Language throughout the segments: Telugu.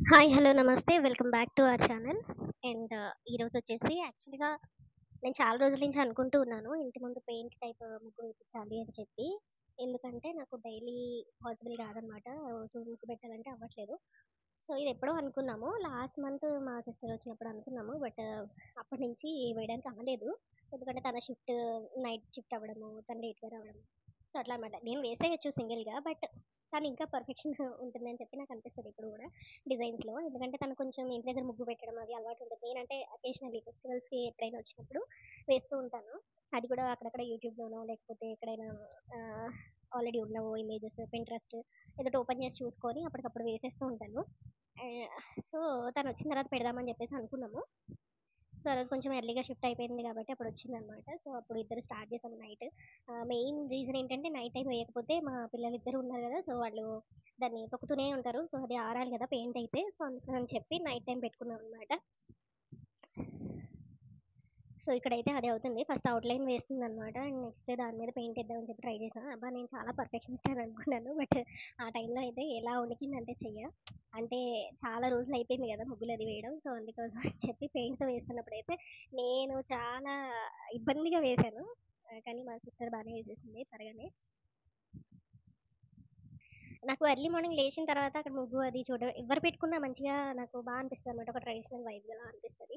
హాయ్. హలో. నమస్తే. Welcome back to our channel. And ఈరోజొచ్చేసి యాక్చువల్‌గా నేను చాలా రోజుల నుంచి అనుకుంటూ ఉన్నాను. ఇంటి ముందు పెయింట్ టైప్ ముగ్గు వేపించాలి అని చెప్పి. ఎందుకంటే నాకు డైలీ పాసిబుల్ కాదనమాట. రోజు ముగ్గు పెట్టాలంటే అవ్వట్లేదు. సో, ఇదెప్పుడో అనుకున్నాము. లాస్ట్ మంత్ మా సిస్టర్ వచ్చినప్పుడు అనుకున్నాము. బట్ అప్పటి నుంచి వేయడానికి అవ్వలేదు. ఎందుకంటే తన షిఫ్ట్ నైట్ షిఫ్ట్ అవ్వడము, తను లేట్‌గా రావడము. సో, అట్లా అనమాట. నేను వేసేయొచ్చు సింగిల్‌గా. బట్ తను ఇంకా పర్ఫెక్షన్ ఉంటుందని చెప్పి నాకనిపిస్తది ఇప్పుడు గూడా డిజైన్స్‌లో. ఎందుకంటే తను కొంచెం ఇంటి దగ్గర ముగ్గు పెట్టడం అది అలవాటు ఉంటది. నేనంటే అకేషనల్లీ ఫెస్టివల్స్‌కి ఎప్పుడైనా వచ్చినప్పుడు వేస్తూ ఉంటాను. అది కూడా అక్కడక్కడ యూట్యూబ్‌లోనో లేకపోతే ఎక్కడైనా ఆహ్, ఆల్రెడీ ఉన్నవో ఇమేజెస్ పింట్రెస్ట్ ఏదోటి ఓపెన్ చేసి చూసుకొని అప్పటికప్పుడు వేసేస్తూ ఉంటాను. ఆహ్, సో, తనొచ్చిన తర్వాత పెడదామని చెప్పేసి అనుకున్నాము. సో, ఆ రోజు కొంచెం ఎర్లీగా షిఫ్ట్ అయిపోయింది కాబట్టి అప్పుడొచ్చిందనమాట. సో, అప్పుడు ఇద్దరు స్టార్ట్ చేసాము నైట్. మెయిన్ రీజన్ ఏంటంటే నైట్ టైమ్ వేయకపోతే మా పిల్లలిద్దరూ ఉన్నారు గదా! సో, వాళ్ళు దాన్ని తొక్కుతూనే ఉంటారు. సో, అది ఆరాలి గదా! పెయింట్ అయితే. సో, అందుకని చెప్పి నైట్ టైమ్ పెట్టుకున్నామనమాట. సో, ఇక్కడైతే అదే అవుతుంది. ఫస్ట్ ఔట్‌లైన్ వేస్తుందనమాట. అండ్ నెక్స్ట్ దాని మీద పెయింట్ ఏద్దామని చెప్పి ట్రై చేశా. అబ్బా! నేను చాలా పర్ఫెక్షనిస్ట్ అని అనుకున్నాను. బట్ ఆ టైంలో అయితే ఎలా వణికిందంటే చెయ్య. అంటే చాలా రోజులు అయిపోయింది గదా! ముగ్గులది వేయడం. సో, అందుకోసం అని చెప్పి పెయింట్‌తో వేస్తున్నప్పుడైతే నేను చాలా ఇబ్బందిగా వేశాను. కానీ మా సిస్టర్ బానే వేసేసింది త్వరగానే. నాకు ఎర్లీ మార్నింగ్ లేచిన తర్వాత అక్కడ ముగ్గు అది చూడడం ఎవరు పెట్టుకున్నా మంచిగా నాకు అనిపిస్తదనమాట. ఒక ట్రెడిషనల్ వైబ్‌లా అనిపిస్తది.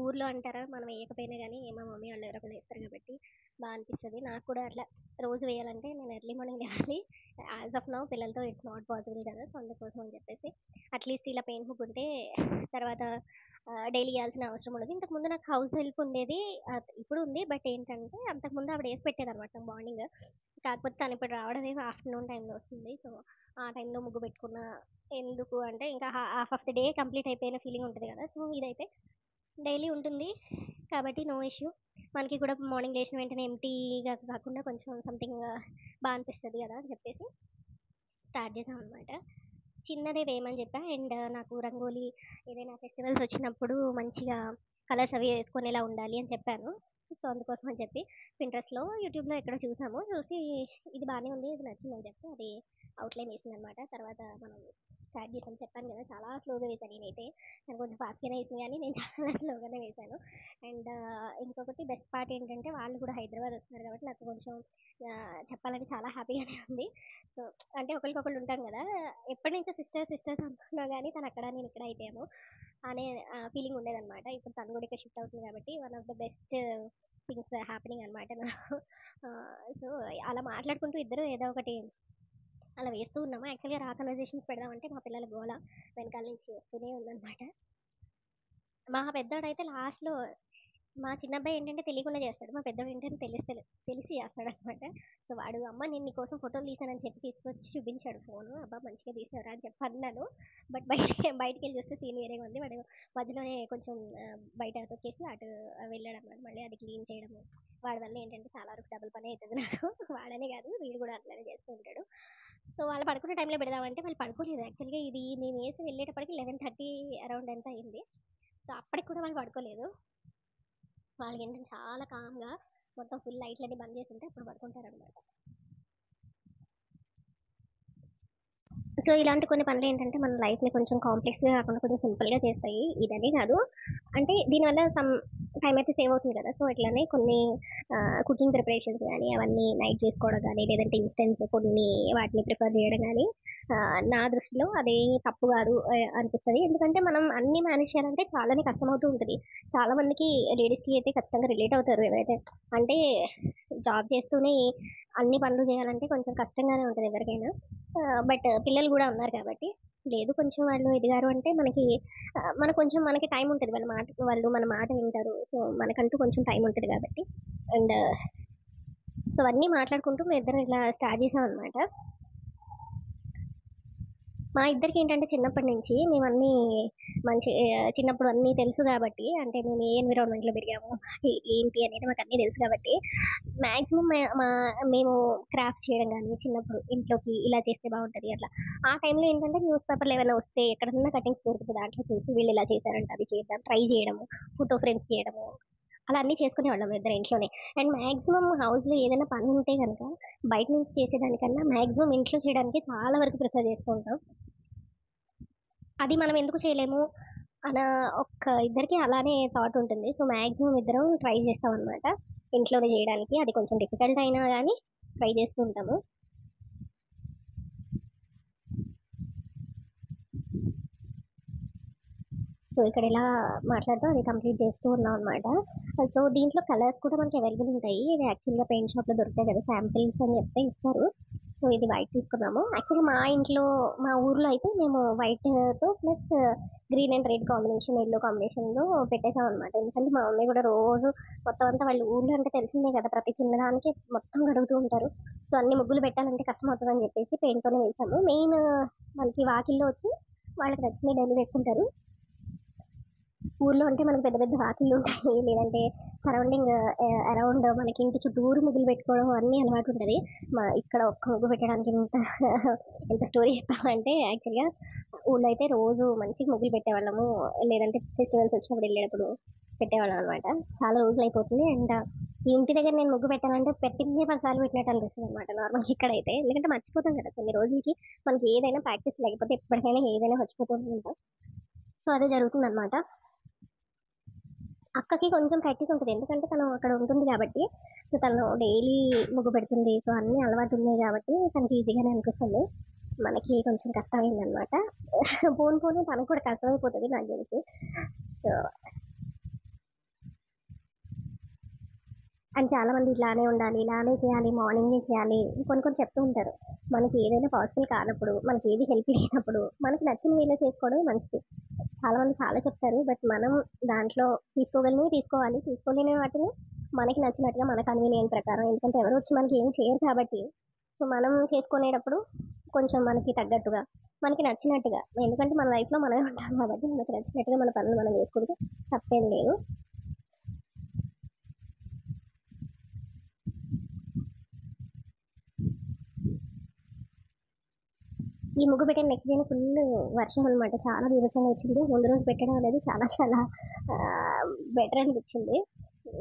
ఊర్లో అంటారా మనం వేయకపోయినా గానీ మా మమ్మీ వాళ్ళు ఎవరో ఒకళ్ళు వేస్తారు కాబట్టి అనిపిస్తది. నాకు కూడా అట్లా రోజు వేయాలంటే నేను ఎర్లీ మార్నింగ్ లేవాలి. యాస్ ఆఫ్ నౌ పిల్లలతో ఇట్స్ నాట్ పాసిబుల్ కదా! సో, అందుకోసం అని చెప్పేసి అట్‌లీస్ట్ ఇలా పెయింట్ ముగ్గుంటే తర్వాత డైలీ ఎయాల్సిన అవసరం ఉండదు. ఇంతకుముందు నాకు హౌస్ హెల్ప్ ఉండేది. ఇప్పుడు ఉంది. బట్ ఏంటంటే అంతకుముందు ఆవిడ ఏసి పెట్టేదనమాట నాకు మార్నింగ్. కాకపోతే తనిప్పుడు రావడమేమో ఆఫ్టర్‌నూన్ టైమ్‌లో వస్తుంది. సో, ఆ టైంలో ముగ్గు పెట్టుకున్నా ఎందుకు అంటే ఇంకా half of the day complete అయిపోయిన ఫీలింగ్ ఉంటది కదా! సో, ఇదైతే డైలీ ఉంటుంది. కాబట్టి నో ఇష్యూ. మనకి కూడా మార్నింగ్ లేచిన వెంటనే ఎంప్టీగా కాకుండా కొంచెం సంథింగ్ అనిపిస్తది కదా! అని చెప్పేసి స్టార్ట్ చేశామనమాట. చిన్నదే వేయమని చెప్పా. అండ్ నాకు రంగోలీ ఏదైనా ఫెస్టివల్స్ వచ్చినప్పుడు మంచిగా కలర్స్ అవి ఏసుకునేలా ఉండాలి అని చెప్పాను. సో, అందుకోసం అని చెప్పి పింట్రెస్ట్‌లో, యూట్యూబ్‌లో ఎక్కడో చూసాము. చూసి ఇది బానే ఉంది. ఇది నచ్చిందని చెప్పి అది ఔట్‌లైన్ ఏసిందనమాట. తర్వాత మనం స్టార్ట్ చేసాం. చెప్పాను కదా! చాలా స్లోగా వేశాను నేనైతే. తను కొంచెం ఫాస్ట్‌గానే ఏసింది గానీ నేను చాలా స్లోగానే వేశాను. అండ్ ఇంకొకటి బెస్ట్ పార్ట్ ఏంటంటే వాళ్ళు కూడా హైదరాబాద్ వస్తున్నారు కాబట్టి నాకు కొంచెం చెప్పాలంటే చాలా హ్యాపీగానే ఉంది. సో, అంటే ఒకళ్ళకొకళ్ళు ఉంటాం గదా! ఎప్పటినుంచో సిస్టర్స్ అనుకున్నా గానీ తనక్కడ నేనిక్కడ అయిపోయాము అనే ఫీలింగ్ ఉండేదనమాట. ఇప్పుడు తను గూడా ఇక్కడ షిఫ్ట్ అవుతుంది గాబట్టి one of the best things happening అనమాట నాకు. సో, అలా మాట్లాడుకుంటూ ఇద్దరు ఏదో ఒకటి అలా వేస్తూ ఉన్నాము. యాక్చువల్‌గా కన్వర్జేషన్స్ పెడదామంటే మా పిల్లల గోల వెనకాల నుంచి వస్తూనే ఉందనమాట. మా పెద్దోడైతే లాస్ట్‌లో మా చిన్నబ్బాయి ఏంటంటే తెలియకుండా చేస్తాడు. మా పెద్దోడు ఏంటంటే తెలిసి చేస్తాడనమాట. సో, వాడు అమ్మ నేను నీకోసం ఫోటోలు తీశానని చెప్పి తీసుకొచ్చి చూపించాడు ఫోను. అబ్బా! మంచిగా తీసావురా అని చెప్పి అన్నాను. బట్ బయటికెళ్ళి చూస్తే సీన్ వేరేగా ఉంది. వాడు మధ్యలోనే కొంచెం బయట తొక్కేసి అటు వెళ్ళాడనమాట. మళ్ళీ అది క్లీన్ చేయడము. వాడి వల్ల ఏంటంటే చాలా వరకు డబుల్ పనే అయితది నాకు. వాడనే కాదు వీడు కూడా అట్లనే చేస్తూ ఉంటాడు. సో, వాళ్ళు పడుకునే టైంలో పెడదామంటే వాళ్ళు పడుకోలేదు. యాక్చువల్‌గా ఇది మేమేసి వెళ్ళేటప్పటికి 11:30 అరౌండ్ ఎంత అయింది. సో, అప్పటికి కూడా వాళ్ళు పడుకోలేదు. వాళ్ళకేంటంటే చాలా కామ్‌గా మొత్తం ఫుల్ లైట్‌లన్నీ బంద్ చేసుంటే అప్పుడు పడుకుంటారనమాట. సో, ఇలాంటి కొన్ని పనులేంటంటే మన లైఫ్‌ని కొంచెం కాంప్లెక్స్‌గా కాకుండా కొంచెం సింపుల్‌గా చేస్తాయి. ఇదనే కాదు. అంటే దీనివల్ల టైమ్ అయితే సేవ్ అవుతుంది కదా! సో, ఇట్లనే కొన్ని కుకింగ్ ప్రిపరేషన్స్ గానీ, అవన్నీ నైట్ చేసుకోవడం గానీ, లేదంటే ఇన్‌స్టెంట్స్ కొన్ని వాటిని ప్రిఫర్ చేయడం గానీ, నా దృష్టిలో అదేమి తప్పు కాదు అనిపిస్తది. ఎందుకంటే మనం అన్నీ మేనేజ్ చేయాలంటే చాలానే కష్టమవుతూ ఉంటది. చాలా మందికి లేడీస్‌కి అయితే ఖచ్చితంగా రిలేట్ అవుతారు ఎవరైతే అంటే జాబ్ చేస్తూనే అన్ని పనులు చేయాలంటే కొంచెం కష్టంగానే ఉంటది ఎవరికైనా. బట్ పిల్లలు గూడా ఉన్నారు కాబట్టి, లేదు కొంచెం వాళ్ళు ఎదిగారు అంటే మనకి మనకు కొంచెం మనకి టైం ఉంటది. వాళ్ళు మన మాట వింటారు. సో, మనకంటూ కొంచెం టైం ఉంటది కాబట్టి అండ్ సో, అవన్నీ మాట్లాడుకుంటూ మేమిద్దరం ఇట్లా స్టార్ట్ చేసామనమాట. మా ఇద్దరికేంటంటే చిన్నప్పటి నుంచి మేమన్నీ మంచి చిన్నప్పుడు అన్నీ తెలుసు గాబట్టి, అంటే మేము ఏ ఎన్విరాన్మెంట్‌లో పెరిగాము, ఏంటి అనేది మాకన్నీ తెలుసు గాబట్టి, మాక్సిమం మేము క్రాఫ్ట్స్ చేయడం గానీ, చిన్నప్పుడు ఇంట్లోకి ఇలా చేస్తే బావుంటది అట్లా. ఆ టైంలో ఏంటంటే న్యూస్ పేపర్‌లో ఏవన్నా వస్తే ఎక్కడన్నా కటింగ్స్ దొరికితే దాంట్లో చూసి వీళ్ళు ఇలా చేశారంట అది చేద్దాం, ట్రై చేయడము, ఫోటో ఫ్రేమ్స్ చేయడము, అలా అన్నీ చేసుకునేవాళ్ళం ఇద్దరం ఇంట్లోనే. అండ్ మాక్సిమం హౌస్‌లో ఏదైనా పని ఉంటే గనక బయట నుంచి చేసేదానికన్నా మాక్సిమం ఇంట్లో చేయడానికే చాలా వరకు ప్రిఫర్ చేస్తూ ఉంటాం. అది మనం ఎందుకు చేయలేము అన్న ఇద్దరికి అలానే థాట్ ఉంటుంది. సో, మాక్సిమం ఇద్దరం ట్రై చేస్తామనమాట ఇంట్లోనే చేయడానికి. అది కొంచెం డిఫికల్ట్ అయినా గానీ ట్రై చేస్తూ ఉంటాము. సో, ఇక్కడ ఇలా మాట్లాడుతూ అది కంప్లీట్ చేస్తూ ఉన్నాం అనమాట. సో, దీంట్లో కలర్స్ కూడా మనకి అవైలబుల్ ఉంటాయి. ఇది యాక్చువల్‌గా పెయింట్ షాప్‌లో దొరుకుతాయి కదా! శాంపిల్స్ అని చెప్తే ఇస్తారు. సో, ఇది వైట్ తీసుకున్నాము. యాక్చువల్‌గా మా ఊర్లో అయితే మేము వైట్‌తో plus green and red combination, yellow కాంబినేషన్‌లో పెట్టేసామనమాట. ఎందుకంటే మా మమ్మీ కూడా రోజు మొత్తం అంతా వాళ్ళు ఊర్లో అంటే తెలిసిందే కదా! ప్రతి చిన్నదానికి మొత్తం కడుగుతూ ఉంటారు. సో, అన్ని ముగ్గులు పెట్టాలంటే కష్టమవుతదని చెప్పేసి పెయింట్‌తోనే వేసాము. మెయిన్ మనకి వాకిల్లో వచ్చి వాళ్ళకి నచ్చినయి డైలీ వేసుకుంటారు. ఊర్లో అంటే మనకు పెద్ద పెద్ద వాకిళ్ళు ఉంటాయి. లేదంటే సరౌండింగ్ అరౌండ్ మనకి ఇంటి చుట్టూరు ముగ్గులు పెట్టుకోవడం అన్నీ అలవాటు ఉంటుంది. ఇక్కడ ఒక్క ముగ్గు పెట్టడానికి ఎంత స్టోరీ చెప్పామంటే యాక్చువల్‌గా ఊళ్ళో అయితే రోజు మంచిగా ముగ్గులు పెట్టేవాళ్ళము. లేదంటే ఫెస్టివల్స్ వచ్చినప్పుడు వెళ్ళేటప్పుడు పెట్టేవాళ్ళం అనమాట. చాలా రోజులు అయిపోతుంది. అండ్ ఈ ఇంటి దగ్గర నేను ముగ్గు పెట్టాలంటే పెట్టిందే 10 సార్లు పెట్టినట్టు అనిపిస్తుంది అనమాట నార్మల్‌గా ఇక్కడైతే. ఎందుకంటే మర్చిపోతాం కదా! కొన్ని రోజులకి మనకి ఏదైనా ప్రాక్టీస్ లేకపోతే ఎప్పటికైనా ఏదైనా మర్చిపోతూ ఉంటాం. సో, అదే జరుగుతుందనమాట. అక్కకి కొంచెం ప్రాక్టీస్ ఉంటది. ఎందుకంటే తను అక్కడ ఉంటుంది గాబట్టి. సో, తను డైలీ ముగ్గు పెడుతుంది. సో, అన్నీ అలవాటున్నాయి గాబట్టి తనకి ఈజీగానే అనిపిస్తుంది. మనకి కొంచెం కష్టమైందనమాట. పోను పోను తనకు కూడా కష్టమైపోతది నాకు తెలిసి. సో, అండ్ చాలామంది ఇలానే ఉండాలి, ఇలానే చేయాలి, మార్నింగే చేయాలి కొన్ని కొన్ని చెప్తూ ఉంటారు. మనకి ఏదైనా పాసిబుల్ కానప్పుడు, మనకి ఏది హెల్ప్ లేనప్పుడు, మనకి నచ్చిన వేలో చేసుకోవడమే మంచిది. చాలామంది చాలా చెప్తారు. బట్ మనం దాంట్లో తీసుకోగలిగినవి తీసుకోవాలి. తీసుకోలేని వాటిని మనకి నచ్చినట్టుగా మన కన్వీనియంట్ ప్రకారం. ఎందుకంటే ఎవరు వచ్చి మనకి ఏం చేయరు కాబట్టి. సో, మనం చేసుకునేటప్పుడు కొంచెం మనకి తగ్గట్టుగా, మనకి నచ్చినట్టుగా ఎందుకంటే మన లైఫ్‌లో మనమే ఉంటాం కాబట్టి మనకి నచ్చినట్టుగా మన పనులు మనం చేసుకుంటే తప్పేం లేదు. ఈ ముగ్గు పెట్టిన నెక్స్ట్ డేనే ఫుల్ వర్షం అనమాట. చాలా బీభత్సంగా వచ్చింది. ముందు రోజు పెట్టడం అనేది చాలా చాలా బెటర్ అనిపించింది.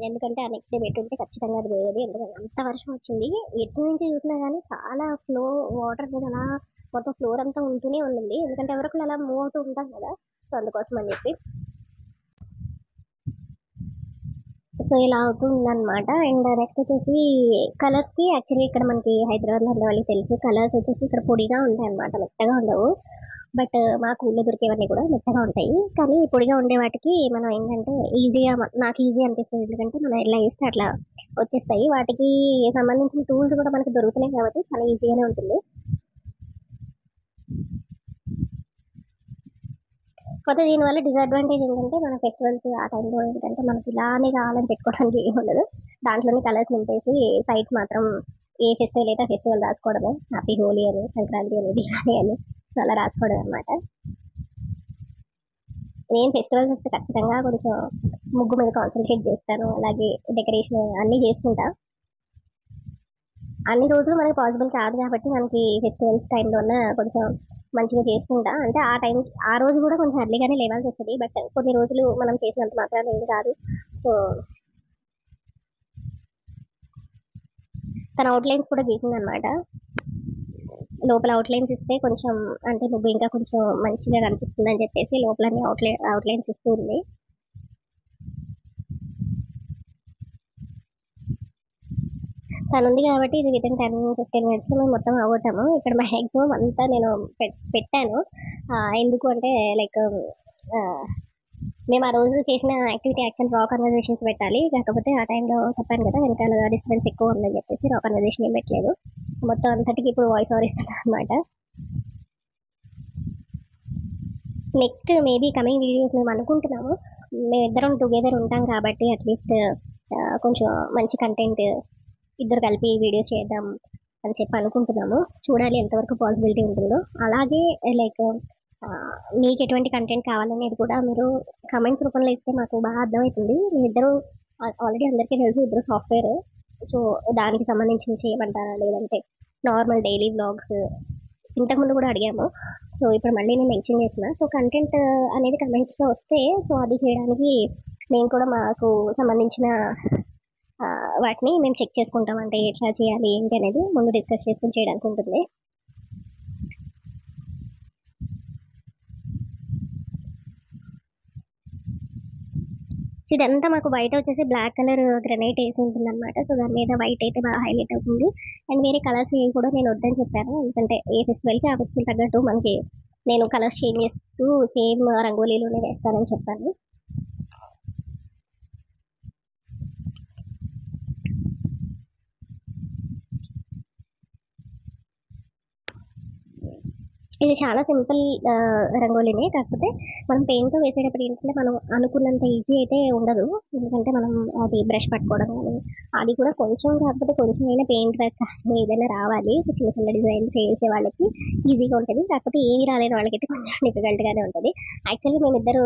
ఎందుకంటే ఆ నెక్స్ట్ డే పెట్టుంటే ఖచ్చితంగా అది పోయేది. ఎందుకంటే అంత వర్షం వచ్చింది. ఎటు నుంచి చూసినా గానీ చాలా వాటర్ అనేది అలా మొత్తం ఫ్లోర్ అంతా ఉంటూనే ఉండింది. ఎందుకంటే ఎవరో ఒకళ్ళు అలా మూవ్ అవుతూ ఉంటాం కదా! సో, అందుకోసం అని చెప్పి. సో, ఇలా అవుతూ ఉందనమాట. అండ్ నెక్స్ట్ వచ్చేసి కలర్స్‌కి యాక్చువల్లీ ఇక్కడ మనకి హైదరాబాద్‌లో ఉండే వాళ్ళకి తెలుసు. కలర్స్ వచ్చేసి ఇక్కడ పొడిగా ఉంటాయన్నమాట. మెత్తగా ఉండవు. బట్ మాకు ఊళ్ళో దొరికేవన్నీ కూడా మెత్తగా ఉంటాయి. కానీ పొడిగా ఉండే వాటికి మనం ఏంటంటే ఈజీగా నాకు ఈజీ అనిపిస్తది. ఎందుకంటే మనం ఎలా ఏస్తే అట్లా వచ్చేస్తాయి. వాటికి సంబంధించిన టూల్స్ కూడా మనకు దొరుకుతున్నాయి కాబట్టి చాలా ఈజీగానే ఉంటుంది. కాకపోతే దీనివల్ల డిసడ్వాంటేజ్ ఏంటంటే మన ఫెస్టివల్స్ ఆ టైంలో ఏంటంటే మనకి ఇలానే కావాలని పెట్టుకోవడానికి ఏమి ఉండదు. దాంట్లోనే కలర్స్ నింపేసి సైడ్స్ మాత్రం ఏ ఫెస్టివల్ అయితే ఆ ఫెస్టివల్ రాసుకోవడమే. హ్యాపీ హోలీ అని, సంక్రాంతి అని, దివాళీ అని సో అలా రాసుకోవడం అనమాట. నేను ఫెస్టివల్స్ వస్తే ఖచ్చితంగా కొంచెం ముగ్గు మీద కాన్సన్ట్రేట్ చేస్తాను. అలాగే డెకరేషన్ అన్నీ చేసుకుంటా. అన్ని రోజులు మనకి పాసిబుల్ కాదు కాబట్టి మనకి ఫెస్టివల్స్ టైంలోన కొంచెం మంచిగా చేసుకుంటా. అంటే ఆ టైం ఆ రోజు కూడా కొంచెం ఎర్లీగానే లేవాల్సి వస్తుంది. బట్ కొన్ని రోజులు మనం చేసినంత మాత్రాన ఏం కాదు. సో, తన అవుట్లైన్స్ కూడా గీసిందనమాట. లోపల అవుట్లైన్స్ ఇస్తే కొంచెం అంటే ముగ్గు ఇంకా కొంచెం మంచిగా కనిపిస్తుంది అని చెప్పేసి లోపల అవుట్లైన్స్ ఇస్తూ ఉంది. తను ఉంది కాబట్టి ఇది వితిన్ 10-15 మినిట్స్లో మేము మొత్తం అవగొట్టాము. ఇక్కడ మ్యాక్సిమం అంతా నేను పెట్టాను. ఎందుకు అంటే లైక్ మేము ఆ రోజు చేసిన యాక్టివిటీ యాక్షన్ రా కన్వర్జేషన్స్ పెట్టాలి. కాకపోతే ఆ టైంలో చెప్పాను కదా వెనకాల డిస్టర్బెన్స్ ఎక్కువ ఉందని చెప్పేసి రా కన్వర్జేషన్ ఏం పెట్టలేదు. మొత్తం అంతటికి ఇప్పుడు వాయిస్ ఓవర్ ఇస్తున్నాను అనమాట. నెక్స్ట్ మేబీ కమింగ్ వీడియోస్ మేము అనుకుంటున్నాము. మేమిద్దరం టుగెదర్ ఉంటాం కాబట్టి అట్లీస్ట్ కొంచెం మంచి కంటెంట్ ఇద్దరు కలిపి వీడియోస్ చేద్దాం అని చెప్పి అనుకుంటున్నాము. చూడాలి ఎంతవరకు పాసిబిలిటీ ఉంటుందో. అలాగే లైక్ మీకు ఎటువంటి కంటెంట్ కావాలనేది కూడా మీరు కమెంట్స్ రూపంలో ఇస్తే మాకు బాగా అర్థమవుతుంది. మీ ఇద్దరు ఆల్రెడీ అందరికీ తెలుసు ఇద్దరు సాఫ్ట్వేర్. సో, దానికి సంబంధించి చేయమంటారా లేదంటే నార్మల్ డైలీ వ్లాగ్స్ ఇంతకుముందు కూడా అడిగాము. సో, ఇప్పుడు మళ్ళీ నేను మెన్షన్ చేసిన. సో, కంటెంట్ అనేది కమెంట్స్లో వస్తే సో అది చేయడానికి మేము కూడా మాకు సంబంధించిన వాటిని మేము చెక్ చేసుకుంటాం. అంటే ఎట్లా చేయాలి ఏంటి అనేది ముందు డిస్కస్ చేసుకుని చేయడానికి ఉంటుంది. సో ఇదంతా మాకు బయట వచ్చేసి బ్లాక్ కలర్ గ్రనైట్ వేసి ఉంటుందన్నమాట. సో దాని మీద వైట్ అయితే బాగా హైలైట్ అవుతుంది. అండ్ వేరే కలర్స్ ఏవి కూడా నేను వద్దని చెప్పాను. ఎందుకంటే ఏ ఫెస్టివల్కి ఆ ఫెస్టివల్ తగ్గట్టు మనకి నేను కలర్స్ చేంజ్ చేస్తూ సేమ్ రంగోలీలోనే వేస్తానని చెప్పాను. ఇది చాలా సింపుల్ రంగోలీనే. కాకపోతే మనం పెయింట్‌తో వేసేటప్పుడు ఏంటంటే, మనం అనుకున్నంత ఈజీ అయితే ఉండదు. ఎందుకంటే, మనం అది బ్రష్ పట్టుకోవడం గానీ, అది కూడా కొంచెం కాకపోతే కొంచెమైనా పెయింట్ వర్క్ కానీ ఏదైనా రావాలి. చిన్న చిన్న డిజైన్స్ ఏసే వాళ్ళకి ఈజీగా ఉంటది. కాకపోతే ఏమి రాలేని వాళ్ళకైతే కొంచెం డిఫికల్ట్‌గానే ఉంటది. యాక్చువల్లీ మేమిద్దరు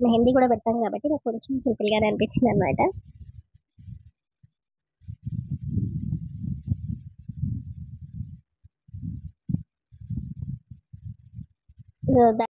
మెహందీ కూడా పెడతాం కాబట్టి నాకు కొంచెం సింపుల్‌గానే అనిపించిందనమాట. ద